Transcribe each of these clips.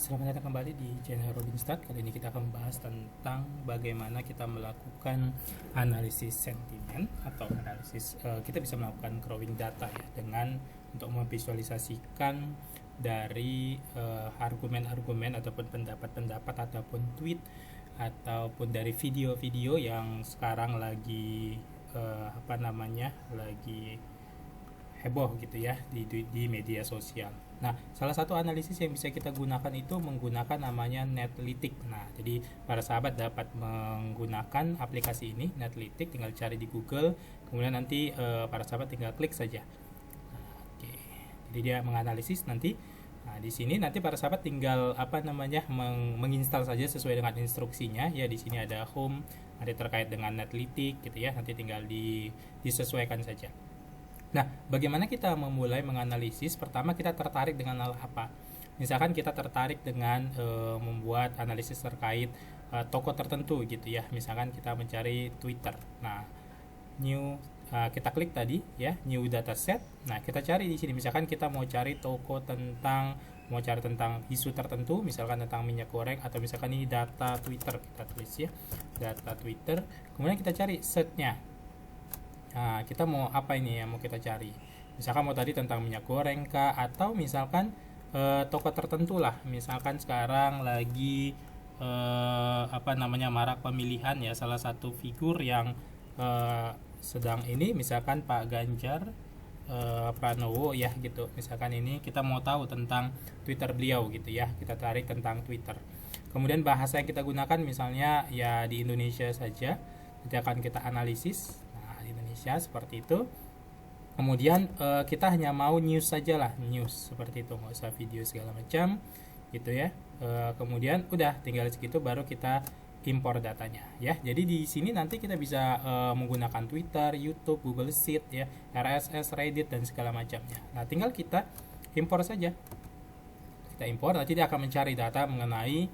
Selamat datang kembali di channel Robinstart. Kali ini kita akan membahas tentang bagaimana kita melakukan analisis sentimen atau analisis kita bisa melakukan crawling data ya dengan untuk memvisualisasikan dari argumen-argumen ataupun pendapat-pendapat ataupun tweet ataupun dari video-video yang sekarang lagi lagi heboh gitu ya di media sosial. Nah, salah satu analisis yang bisa kita gunakan itu menggunakan namanya Netlytics. Nah, jadi para sahabat dapat menggunakan aplikasi ini Netlytics, tinggal cari di Google, kemudian nanti para sahabat tinggal klik saja. Nah, oke. Jadi dia menganalisis nanti. Nah, di sini nanti para sahabat tinggal menginstal saja sesuai dengan instruksinya. Ya, di sini ada home, ada terkait dengan Netlytics gitu ya. Nanti tinggal disesuaikan saja. Nah, bagaimana kita memulai menganalisis? Pertama, kita tertarik dengan hal apa? Misalkan kita tertarik dengan membuat analisis terkait toko tertentu gitu ya. Misalkan kita mencari Twitter. Nah, kita klik tadi ya, new dataset. Nah, kita cari di sini. Misalkan kita mau cari mau cari tentang isu tertentu, misalkan tentang minyak goreng atau misalkan ini data Twitter, kita tulis ya, data Twitter. Kemudian kita cari search-nya. Nah, kita mau apa ini yang mau kita cari? Misalkan mau tadi tentang minyak goreng kah, atau misalkan toko tertentu lah. Misalkan sekarang lagi marak pemilihan ya, salah satu figur yang sedang ini misalkan Pak Ganjar Pranowo ya gitu. Misalkan ini kita mau tahu tentang Twitter beliau gitu ya. Kita tarik tentang Twitter. Kemudian bahasa yang kita gunakan misalnya ya di Indonesia saja. Nanti akan kita analisis Indonesia seperti itu. Kemudian kita hanya mau news saja lah, news seperti itu, nggak usah video segala macam gitu ya. Kemudian udah tinggal segitu baru kita impor datanya ya. Jadi di sini nanti kita bisa menggunakan Twitter, YouTube, Google Sheet ya, RSS, Reddit dan segala macamnya. Nah, tinggal kita impor saja. Kita impor, nanti dia akan mencari data mengenai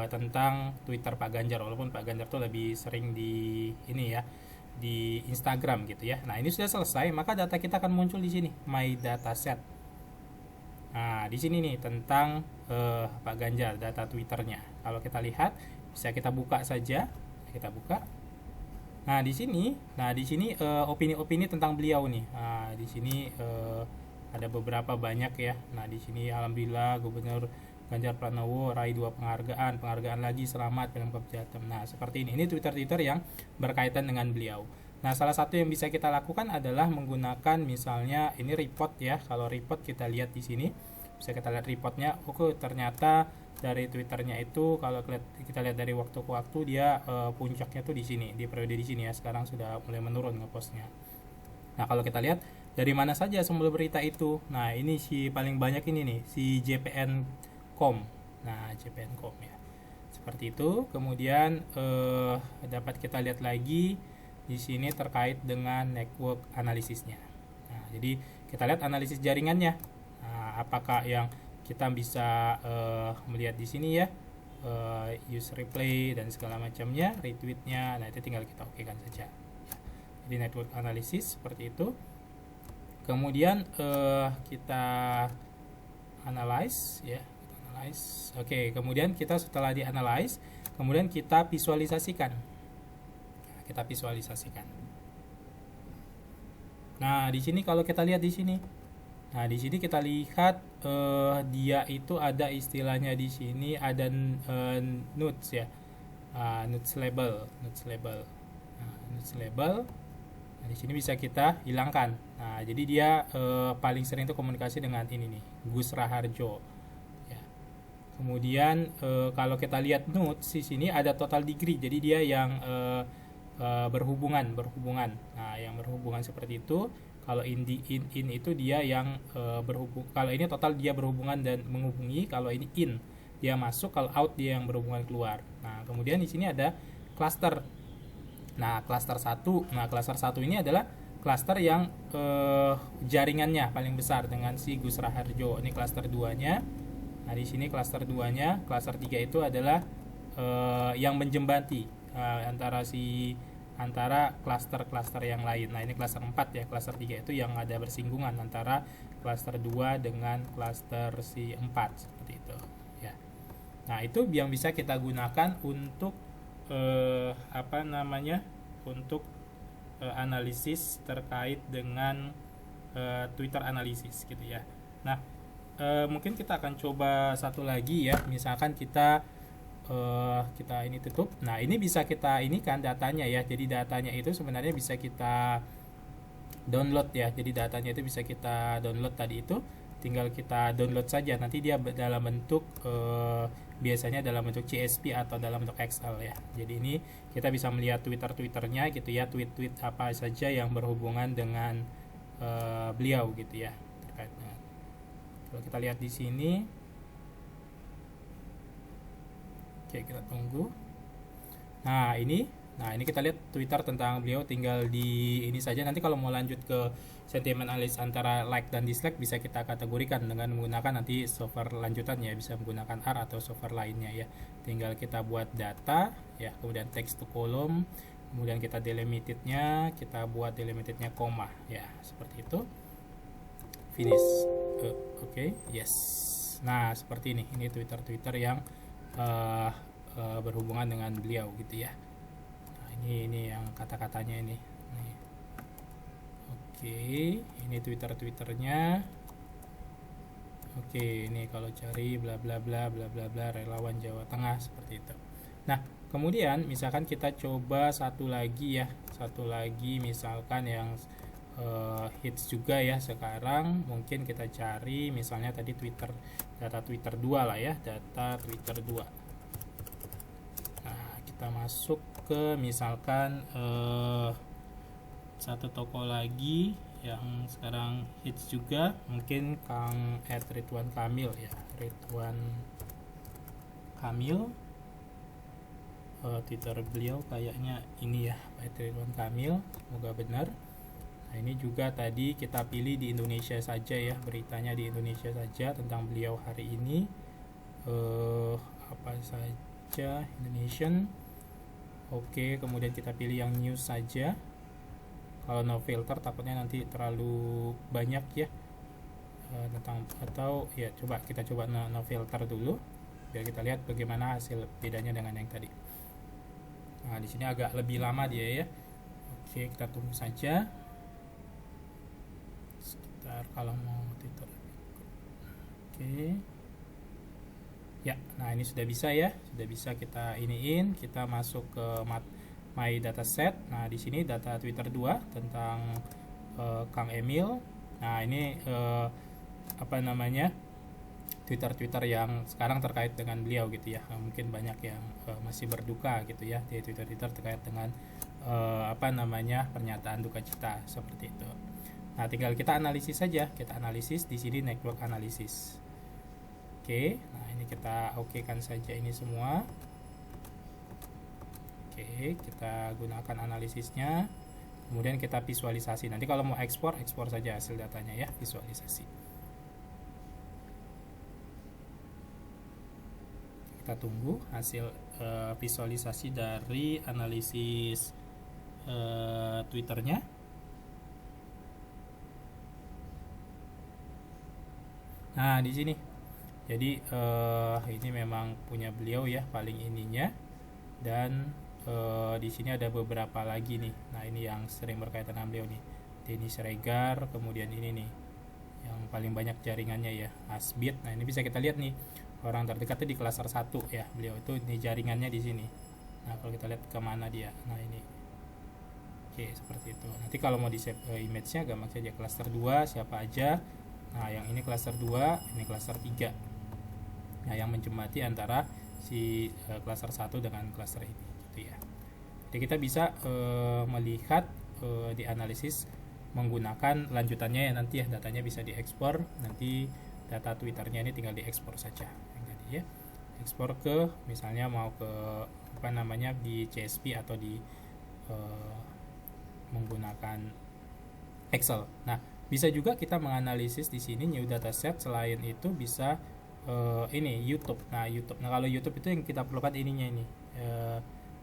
tentang Twitter Pak Ganjar, walaupun Pak Ganjar tuh lebih sering di ini ya, di Instagram gitu ya. Nah, ini sudah selesai, maka data kita akan muncul di sini, My Dataset. Nah, di sini nih tentang Pak Ganjar, data Twitternya. Kalau kita lihat, bisa kita buka saja. Kita buka. Nah, di sini opini-opini tentang beliau nih. Nah, di sini ada beberapa banyak ya. Nah, di sini alhamdulillah Gubernur Ganjar Pranowo raih 2 penghargaan lagi, selamat Pemkab Jateng. Nah, seperti ini. Ini Twitter yang berkaitan dengan beliau. Nah, salah satu yang bisa kita lakukan adalah menggunakan misalnya ini report ya. Kalau report kita lihat di sini, bisa kita lihat reportnya. Oke, ternyata dari Twitternya itu kalau kita lihat dari waktu ke waktu dia puncaknya tuh di sini, di periode di sini ya. Sekarang sudah mulai menurun ngepostnya. Nah, kalau kita lihat dari mana saja sumber berita itu. Nah, ini si paling banyak ini nih, si JPN.com. Nah, JPN.com ya. Seperti itu. Kemudian dapat kita lihat lagi di sini terkait dengan network analisisnya. Nah, jadi kita lihat analisis jaringannya. Nah, apakah yang kita bisa melihat di sini ya, user replay dan segala macamnya, retweetnya. Nah, itu tinggal kita okekan saja. Jadi network analisis seperti itu. Kemudian kita analyze ya. Oke, kemudian kita setelah dianalize, kemudian kita visualisasikan. Kita visualisasikan. Nah, di sini kalau kita lihat di sini. Nah, di sini kita lihat dia itu ada istilahnya di sini ada notes ya. Notes label. Nah, notes label. Nah, di sini bisa kita hilangkan. Nah, jadi dia paling sering itu komunikasi dengan ini nih, Gus Raharjo. Kemudian kalau kita lihat notes di sini ada total degree, jadi dia yang berhubungan. Nah, yang berhubungan seperti itu. Kalau in itu dia yang berhubung. Kalau ini total dia berhubungan dan menghubungi. Kalau ini in dia masuk, kalau out dia yang berhubungan keluar. Nah, kemudian di sini ada cluster. Nah, cluster 1. Nah, cluster 1 ini adalah cluster yang jaringannya paling besar dengan si Gus Raharjo. Ini cluster 2-nya. Nah, di sini cluster 2-nya, cluster 3 itu adalah yang menjembati antara cluster-cluster yang lain. Nah, ini cluster 4 ya, cluster 3 itu yang ada bersinggungan antara cluster 2 dengan cluster si 4 seperti itu ya. Nah, itu yang bisa kita gunakan untuk apa namanya? Untuk analisis terkait dengan Twitter analisis gitu ya. Nah, mungkin kita akan coba satu lagi ya. Misalkan kita ini tutup. Nah, ini bisa kita ini kan datanya ya. Jadi datanya itu sebenarnya bisa kita download ya. Jadi datanya itu bisa kita download tadi itu. Tinggal kita download saja. Nanti dia dalam bentuk biasanya dalam bentuk CSV atau dalam bentuk Excel ya. Jadi ini kita bisa melihat Twitternya gitu ya. Tweet-tweet apa saja yang berhubungan dengan beliau gitu ya. Terkait dengan. Kalau kita lihat di sini. Oke, kita tunggu. Nah, ini kita lihat Twitter tentang beliau, tinggal di ini saja. Nanti kalau mau lanjut ke sentiment analysis antara like dan dislike bisa kita kategorikan dengan menggunakan nanti software lanjutannya, bisa menggunakan R atau software lainnya ya. Tinggal kita buat data ya, kemudian text to column, kemudian kita delimitednya, kita buat delimitednya koma ya, seperti itu. Finish. Oke, yes. Nah, seperti ini Twitter yang berhubungan dengan beliau gitu ya. Nah, ini yang kata-katanya ini. Nih. Oke, ini Twitternya. Oke, ini kalau cari bla bla bla bla bla bla relawan Jawa Tengah seperti itu. Nah, kemudian misalkan kita coba satu lagi misalkan yang hits juga ya sekarang, mungkin kita cari misalnya tadi data Twitter 2 lah ya, data Twitter 2. Nah, kita masuk ke misalkan satu toko lagi yang sekarang hits juga, mungkin Kang Ridwan Kamil ya, Ridwan Kamil. Twitter beliau kayaknya ini ya, Pak Ridwan Kamil, semoga benar. Nah, ini juga tadi kita pilih di Indonesia saja ya, beritanya di Indonesia saja tentang beliau hari ini. Apa saja Indonesian. Oke, kemudian kita pilih yang news saja. Kalau no filter takutnya nanti terlalu banyak ya tentang, atau ya kita coba no filter dulu biar kita lihat bagaimana hasil bedanya dengan yang tadi. Nah, di sini agak lebih lama dia ya. Oke, kita tunggu saja. Kalau mau Twitter. Oke. Ya, nah ini sudah bisa ya. Sudah bisa kita iniin, kita masuk ke My Dataset. Nah, di sini data Twitter 2 tentang Kang Emil. Nah, ini apa namanya? Twitter yang sekarang terkait dengan beliau gitu ya. Mungkin banyak yang masih berduka gitu ya di Twitter terkait dengan apa namanya? Pernyataan duka cita seperti itu. Nah, tinggal kita analisis saja. Kita analisis di sini network analysis. Oke, nah ini kita okekan saja ini semua. Oke, kita gunakan analisisnya. Kemudian kita visualisasi. Nanti kalau mau ekspor saja hasil datanya ya, visualisasi. Kita tunggu hasil visualisasi dari analisis Twitternya. Nah, di sini. Jadi ini memang punya beliau ya, paling ininya. Dan di sini ada beberapa lagi nih. Nah, ini yang sering berkaitan dengan beliau nih. Denny Siregar, kemudian ini nih yang paling banyak jaringannya ya, Asbit. Nah, ini bisa kita lihat nih. Orang terdekatnya di klaster 1 ya. Beliau itu di jaringannya di sini. Nah, kalau kita lihat kemana dia. Nah, ini. Oke, seperti itu. Nanti kalau mau di save image-nya gampang saja, klaster 2 siapa aja. Nah, yang ini klaster 2, ini klaster 3. Nah, yang menjemati antara si klaster 1 dengan klaster ini gitu ya. Jadi kita bisa melihat di analisis menggunakan lanjutannya ya, nanti ya datanya bisa diekspor. Nanti data Twitternya ini tinggal diekspor saja yang tadi ya. Ekspor ke misalnya mau ke apa namanya di CSV atau di menggunakan Excel. Nah, bisa juga kita menganalisis di sini new dataset. Selain itu bisa ini YouTube. Nah, kalau YouTube itu yang kita perlukan ininya ini.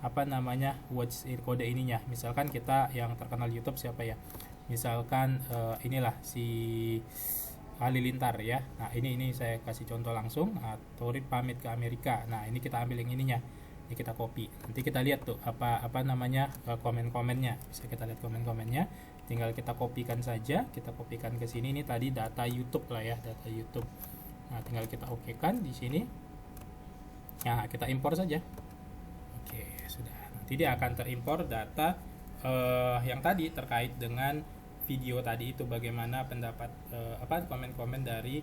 Apa namanya? Watch kode ininya. Misalkan kita yang terkenal YouTube siapa ya? Misalkan inilah si Halilintar ya. Nah, ini saya kasih contoh langsung. Torit pamit ke Amerika. Nah, ini kita ambil yang ininya. Ini kita copy. Nanti kita lihat tuh apa namanya komen-komennya. Bisa kita lihat komen-komennya. Tinggal kita kopikan saja. Kita kopikan ke sini. Ini tadi data YouTube lah ya, data YouTube. Nah, tinggal kita okekan di sini. Nah, kita impor saja. Oke, sudah. Nanti dia akan terimpor data yang tadi terkait dengan video tadi itu, bagaimana pendapat komen-komen dari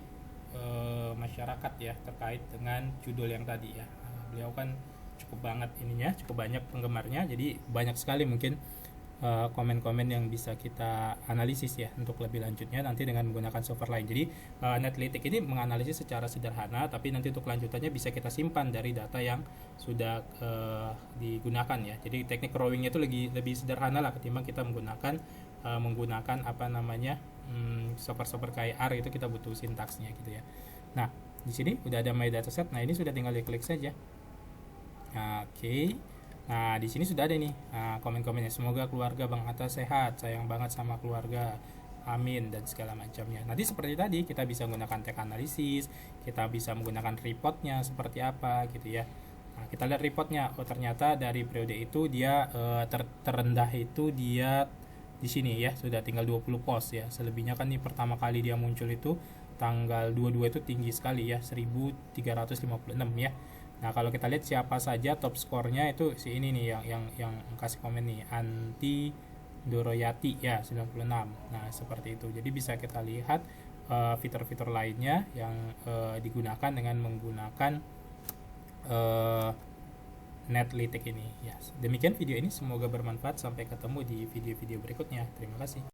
masyarakat ya terkait dengan judul yang tadi ya. Beliau kan cukup banget ininya, cukup banyak penggemarnya, jadi banyak sekali mungkin komen-komen yang bisa kita analisis ya untuk lebih lanjutnya nanti dengan menggunakan software lain. Jadi Netlytics ini menganalisis secara sederhana, tapi nanti untuk lanjutannya bisa kita simpan dari data yang sudah digunakan ya. Jadi teknik crawlingnya itu lebih sederhana lah ketimbang kita menggunakan software kayak R, itu kita butuh sintaksnya gitu ya. Nah, di sini udah ada my dataset. Nah, ini sudah tinggal diklik saja. Oke. Nah, di sini sudah ada nih komen-komennya. Semoga keluarga Bang Atta sehat, sayang banget sama keluarga, amin, dan segala macamnya. Nanti seperti tadi kita bisa menggunakan tag analisis, kita bisa menggunakan reportnya seperti apa gitu ya. Nah, kita lihat reportnya. Oh, ternyata dari periode itu dia terendah itu dia di sini ya, sudah tinggal 20 post ya. Selebihnya kan nih pertama kali dia muncul itu tanggal 22 itu tinggi sekali ya, 1356 ya. Nah, kalau kita lihat siapa saja top skornya itu si ini nih yang kasih komen nih, Anti Doroyati ya 96. Nah, seperti itu. Jadi bisa kita lihat fitur-fitur lainnya yang digunakan dengan menggunakan Netlytics ini ya. Demikian video ini, semoga bermanfaat. Sampai ketemu di video-video berikutnya. Terima kasih.